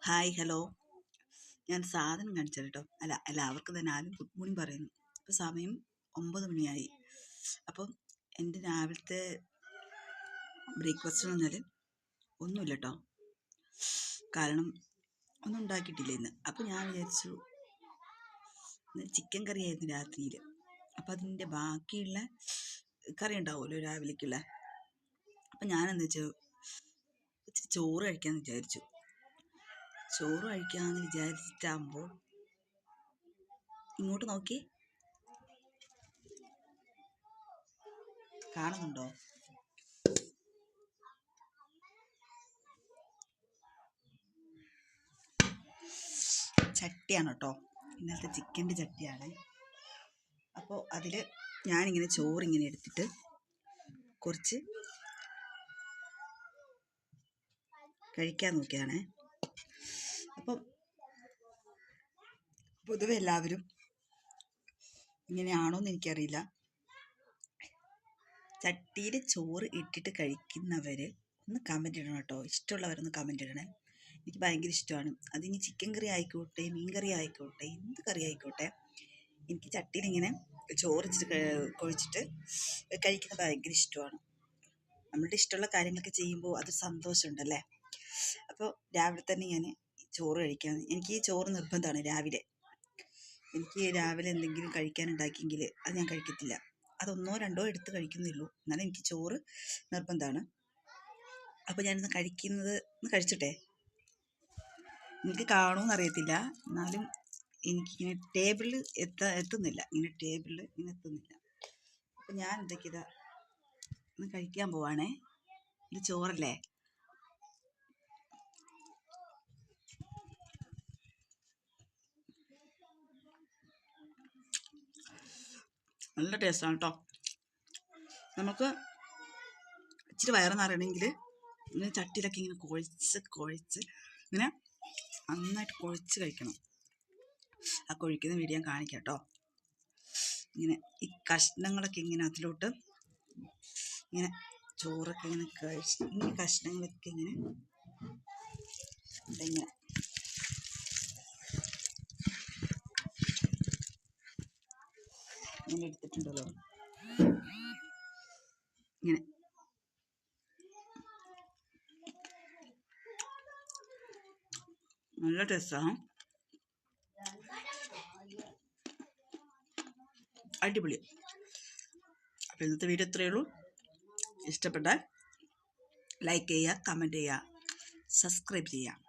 Hi hello. ഞാൻ സാധനം കാണിച്ചു കേട്ടോ. എല്ലാവർക്കും തന്നെ ആദ്യം ഗുഡ് മോർണിംഗ് പറയുന്നു. ഇപ്പോൾ സമയം 9 മണിയായി. അപ്പം എൻ്റെ രാവിലത്തെ ബ്രേക്ക്ഫാസ്റ്റ് എന്ന് പറഞ്ഞാൽ ഒന്നുമില്ല കേട്ടോ. കാരണം ഒന്നും ഉണ്ടാക്കിയിട്ടില്ല ഇന്ന്. അപ്പോൾ ഞാൻ വിചാരിച്ചു ചിക്കൻ കറി ആയിരുന്നു രാത്രിയിൽ. അപ്പം അതിൻ്റെ ബാക്കിയുള്ള കറി ഉണ്ടാവുമല്ലോ രാവിലേക്കുള്ള. അപ്പം ഞാനെന്താ വെച്ചാൽ ഇച്ചിരി ചോറ് കഴിക്കാമെന്ന് വിചാരിച്ചു. ചോറ് കഴിക്കാമെന്ന് വിചാരിച്ചിട്ടാകുമ്പോൾ ഇങ്ങോട്ട് നോക്കി, കാണുന്നുണ്ടോ? ചട്ടിയാണ് കേട്ടോ, ഇന്നലത്തെ ചിക്കൻ്റെ ചട്ടിയാണ്. അപ്പോൾ അതിൽ ഞാനിങ്ങനെ ചോറിങ്ങനെ എടുത്തിട്ട് കുറച്ച് കഴിക്കാൻ നോക്കിയാണേ. അപ്പം പൊതുവെ എല്ലാവരും ഇങ്ങനെയാണോയെന്ന് എനിക്കറിയില്ല. ചട്ടിയിൽ ചോറ് ഇട്ടിട്ട് കഴിക്കുന്നവർ ഒന്ന് കമൻ്റ് ഇടണം കേട്ടോ. ഇഷ്ടമുള്ളവരൊന്ന് കമൻ്റ് ഇടണേ. എനിക്ക് ഭയങ്കര ഇഷ്ടമാണ്. അതിനി ചിക്കൻ കറി ആയിക്കോട്ടെ, മീൻ കറി ആയിക്കോട്ടെ, എന്ത് കറി ആയിക്കോട്ടെ, എനിക്ക് ചട്ടിയിൽ ഇങ്ങനെ ചോറ് കുഴിച്ചിട്ട് കഴിക്കുന്നത് ഭയങ്കര ഇഷ്ടമാണ്. നമ്മളുടെ ഇഷ്ടമുള്ള കാര്യങ്ങളൊക്കെ ചെയ്യുമ്പോൾ അത് സന്തോഷമുണ്ടല്ലേ. അപ്പോൾ രാവിലെ തന്നെ ഞാൻ ചോറ് കഴിക്കാൻ, എനിക്ക് ഈ ചോറ് നിർബന്ധമാണ് രാവിലെ. എനിക്ക് രാവിലെ എന്തെങ്കിലും കഴിക്കാനുണ്ടാക്കിയെങ്കിൽ അത് ഞാൻ കഴിക്കത്തില്ല. അതൊന്നോ രണ്ടോ എടുത്ത് കഴിക്കുന്നുള്ളൂ. എന്നാലും എനിക്ക് ചോറ് നിർബന്ധമാണ്. അപ്പോൾ ഞാനിന്ന് ഒന്ന് കഴിച്ചിട്ടെ. നിങ്ങൾക്ക് കാണുമെന്ന് അറിയത്തില്ല, എന്നാലും എനിക്കിങ്ങനെ ടേബിളിൽ എത്തുന്നില്ല. ടേബിളിൽ ഇങ്ങനെ എത്തുന്നില്ല. അപ്പോൾ ഞാൻ എന്തൊക്കെയാ ഒന്ന് കഴിക്കാൻ പോവാണേ. ഇത് ചോറല്ലേ. നല്ല ടേസ്റ്റാണ് കേട്ടോ. നമുക്ക് ഇച്ചിരി വയറ് നിറയണമെങ്കിൽ ഇങ്ങനെ ചട്ടിയിലൊക്കെ ഇങ്ങനെ കുഴച്ച് ഇങ്ങനെ നന്നായിട്ട് കുഴച്ച് കഴിക്കണം. ആ കൊഴിക്കുന്ന വീഡിയോ ഞാൻ കാണിക്കാം കേട്ടോ. ഇങ്ങനെ ഈ കഷ്ണങ്ങളൊക്കെ ഇങ്ങനെ അതിലോട്ട് ഇങ്ങനെ ചോറൊക്കെ ഇങ്ങനെ കഴിച്ച് ഈ കഷ്ണങ്ങളൊക്കെ ഇങ്ങനെ ഇങ്ങനെ എടുത്തിട്ടുണ്ടല്ലോ. ഇങ്ങനെ നല്ല ടേസ്റ്റാണ്, അടിപൊളി. അപ്പോൾ ഇന്നത്തെ വീഡിയോ ഇത്രയേ ഉള്ളൂ. ഇഷ്ടപ്പെട്ടാൽ ലൈക്ക് ചെയ്യുക, കമൻറ്റ് ചെയ്യുക, സബ്സ്ക്രൈബ് ചെയ്യുക.